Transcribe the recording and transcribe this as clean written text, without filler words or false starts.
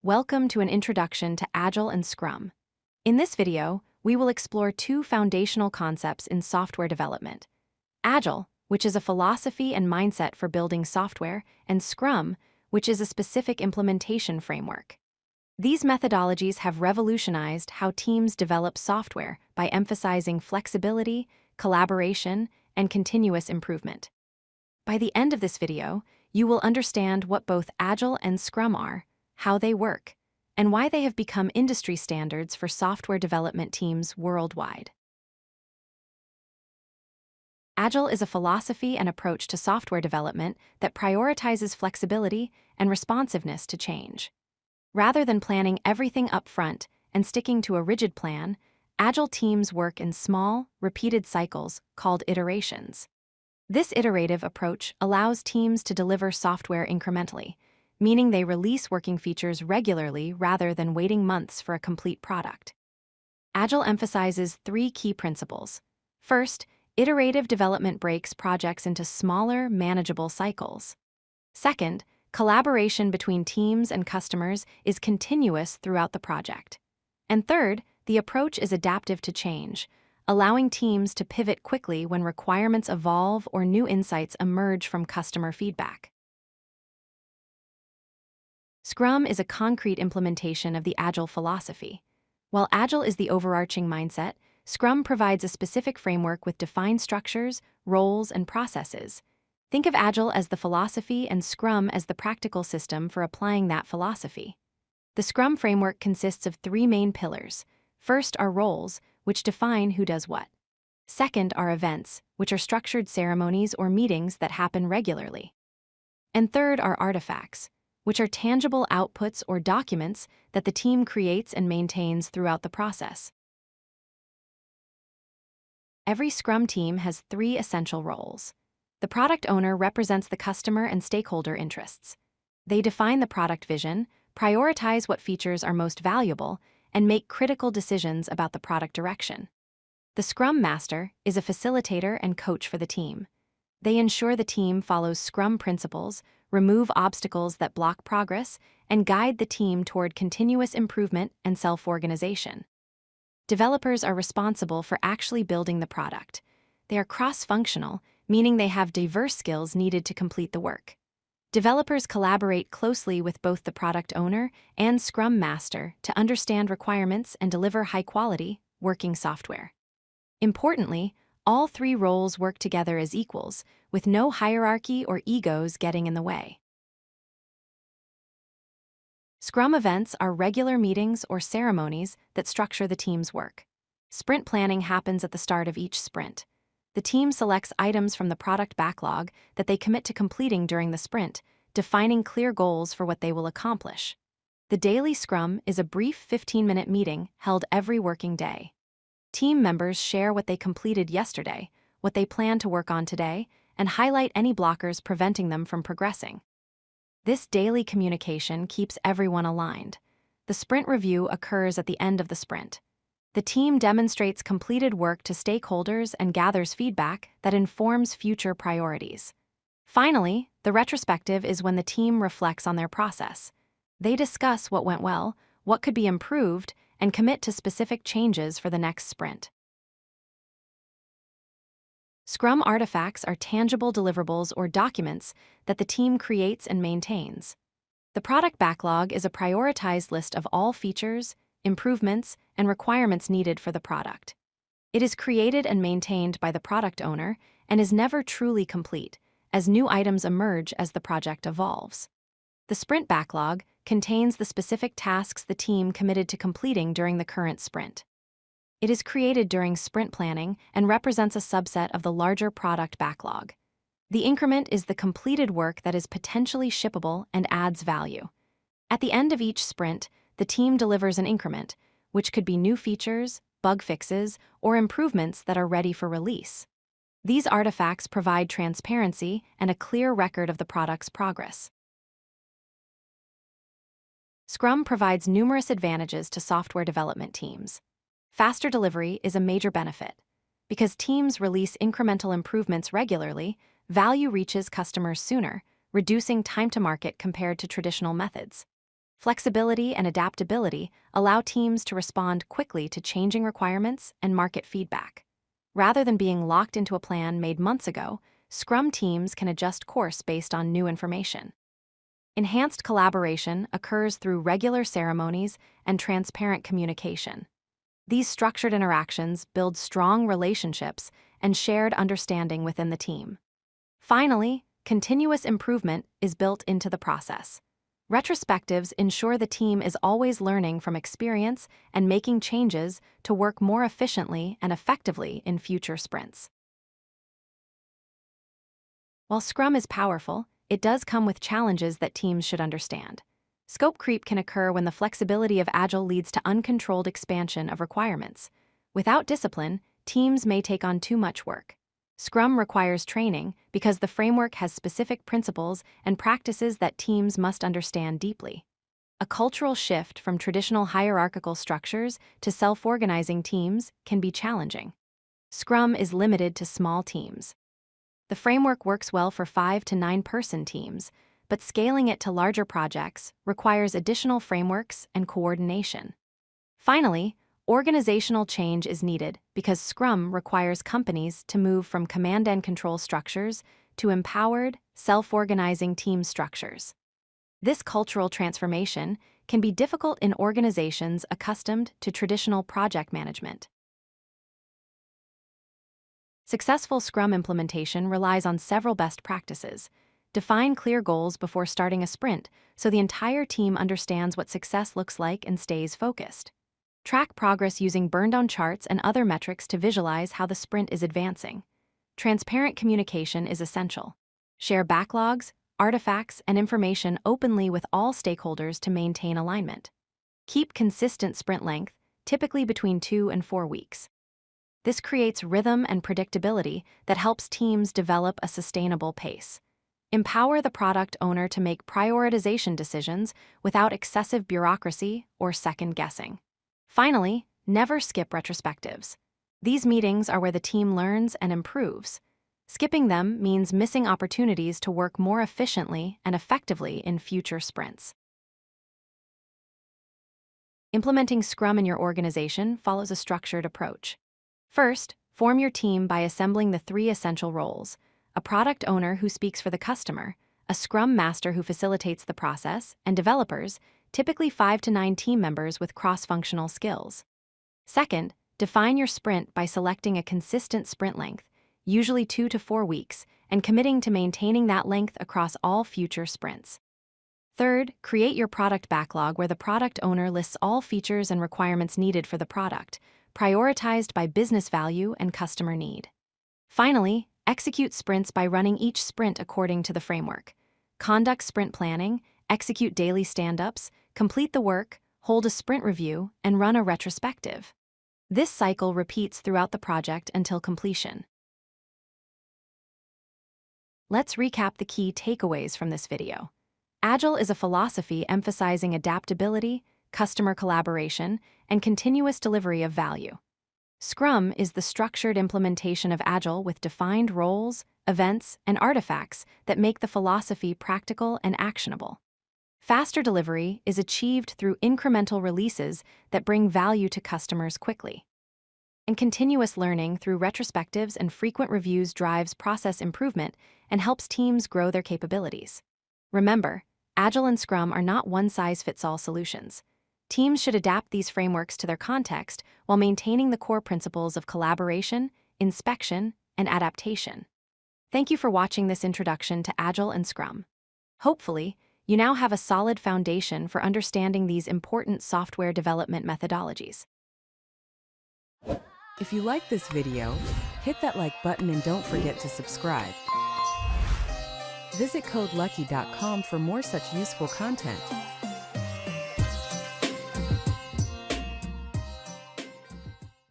Welcome to an introduction to Agile and Scrum. In this video, we will explore two foundational concepts in software development: Agile, which is a philosophy and mindset for building software, and Scrum, which is a specific implementation framework. These methodologies have revolutionized how teams develop software by emphasizing flexibility, collaboration, and continuous improvement. By the end of this video, you will understand what both Agile and Scrum are, how they work, and why they have become industry standards for software development teams worldwide. Agile is a philosophy and approach to software development that prioritizes flexibility and responsiveness to change. Rather than planning everything up front and sticking to a rigid plan, Agile teams work in small, repeated cycles called iterations. This iterative approach allows teams to deliver software incrementally, meaning they release working features regularly rather than waiting months for a complete product. Agile emphasizes three key principles. First, iterative development breaks projects into smaller, manageable cycles. Second, collaboration between teams and customers is continuous throughout the project. And third, the approach is adaptive to change, allowing teams to pivot quickly when requirements evolve or new insights emerge from customer feedback. Scrum is a concrete implementation of the Agile philosophy. While Agile is the overarching mindset, Scrum provides a specific framework with defined structures, roles, and processes. Think of Agile as the philosophy and Scrum as the practical system for applying that philosophy. The Scrum framework consists of three main pillars. First are roles, which define who does what. Second are events, which are structured ceremonies or meetings that happen regularly. And third are artifacts, which are tangible outputs or documents that the team creates and maintains throughout the process. Every Scrum team has three essential roles. The product owner represents the customer and stakeholder interests. They define the product vision, prioritize what features are most valuable, and make critical decisions about the product direction. The Scrum Master is a facilitator and coach for the team. They ensure the team follows Scrum principles, remove obstacles that block progress, and guide the team toward continuous improvement and self-organization. Developers are responsible for actually building the product. They are cross-functional, meaning they have diverse skills needed to complete the work. Developers collaborate closely with both the product owner and Scrum Master to understand requirements and deliver high-quality, working software. Importantly, all three roles work together as equals, with no hierarchy or egos getting in the way. Scrum events are regular meetings or ceremonies that structure the team's work. Sprint planning happens at the start of each sprint. The team selects items from the product backlog that they commit to completing during the sprint, defining clear goals for what they will accomplish. The daily Scrum is a brief 15-minute meeting held every working day. Team members share what they completed yesterday, what they plan to work on today, and highlight any blockers preventing them from progressing. This daily communication keeps everyone aligned. The sprint review occurs at the end of the sprint. The team demonstrates completed work to stakeholders and gathers feedback that informs future priorities. Finally, the retrospective is when the team reflects on their process. They discuss what went well, what could be improved, and commit to specific changes for the next sprint. Scrum Artifacts are tangible deliverables or documents that the team creates and maintains. The product backlog is a prioritized list of all features, improvements, and requirements needed for the product. It is created and maintained by the product owner and is never truly complete, as new items emerge as the project evolves. The sprint backlog contains the specific tasks the team committed to completing during the current sprint. It is created during sprint planning and represents a subset of the larger product backlog. The increment is the completed work that is potentially shippable and adds value. At the end of each sprint, the team delivers an increment, which could be new features, bug fixes, or improvements that are ready for release. These artifacts provide transparency and a clear record of the product's progress. Scrum provides numerous advantages to software development teams. Faster delivery is a major benefit. Because teams release incremental improvements regularly, value reaches customers sooner, reducing time to market compared to traditional methods. Flexibility and adaptability allow teams to respond quickly to changing requirements and market feedback. Rather than being locked into a plan made months ago, Scrum teams can adjust course based on new information. Enhanced collaboration occurs through regular ceremonies and transparent communication. These structured interactions build strong relationships and shared understanding within the team. Finally, continuous improvement is built into the process. Retrospectives ensure the team is always learning from experience and making changes to work more efficiently and effectively in future sprints. While Scrum is powerful, it does come with challenges that teams should understand. Scope creep can occur when the flexibility of Agile leads to uncontrolled expansion of requirements. Without discipline, teams may take on too much work. Scrum requires training because the framework has specific principles and practices that teams must understand deeply. A cultural shift from traditional hierarchical structures to self-organizing teams can be challenging. Scrum is limited to small teams. The framework works well for 5 to 9-person teams, but scaling it to larger projects requires additional frameworks and coordination. Finally, organizational change is needed because Scrum requires companies to move from command and control structures to empowered, self-organizing team structures. This cultural transformation can be difficult in organizations accustomed to traditional project management. Successful Scrum implementation relies on several best practices. Define clear goals before starting a sprint so the entire team understands what success looks like and stays focused. Track progress using burn-down charts and other metrics to visualize how the sprint is advancing. Transparent communication is essential. Share backlogs, artifacts, and information openly with all stakeholders to maintain alignment. Keep consistent sprint length, typically between 2 and 4 weeks. This creates rhythm and predictability that helps teams develop a sustainable pace. Empower the product owner to make prioritization decisions without excessive bureaucracy or second-guessing. Finally, never skip retrospectives. These meetings are where the team learns and improves. Skipping them means missing opportunities to work more efficiently and effectively in future sprints. Implementing Scrum in your organization follows a structured approach. First, form your team by assembling the 3 essential roles: a product owner who speaks for the customer, a Scrum Master who facilitates the process, and developers, typically 5 to 9 team members with cross-functional skills. Second, define your sprint by selecting a consistent sprint length, usually 2 to 4 weeks, and committing to maintaining that length across all future sprints. Third, create your product backlog where the product owner lists all features and requirements needed for the product, prioritized by business value and customer need. Finally, execute sprints by running each sprint according to the framework. Conduct sprint planning, execute daily stand-ups, complete the work, hold a sprint review, and run a retrospective. This cycle repeats throughout the project until completion. Let's recap the key takeaways from this video. Agile is a philosophy emphasizing adaptability, customer collaboration, and continuous delivery of value. Scrum is the structured implementation of Agile with defined roles, events, and artifacts that make the philosophy practical and actionable. Faster delivery is achieved through incremental releases that bring value to customers quickly. And continuous learning through retrospectives and frequent reviews drives process improvement and helps teams grow their capabilities. Remember, Agile and Scrum are not one-size-fits-all solutions. Teams should adapt these frameworks to their context while maintaining the core principles of collaboration, inspection, and adaptation. Thank you for watching this introduction to Agile and Scrum. Hopefully, you now have a solid foundation for understanding these important software development methodologies. If you like this video, hit that like button and don't forget to subscribe. Visit codelucky.com for more such useful content.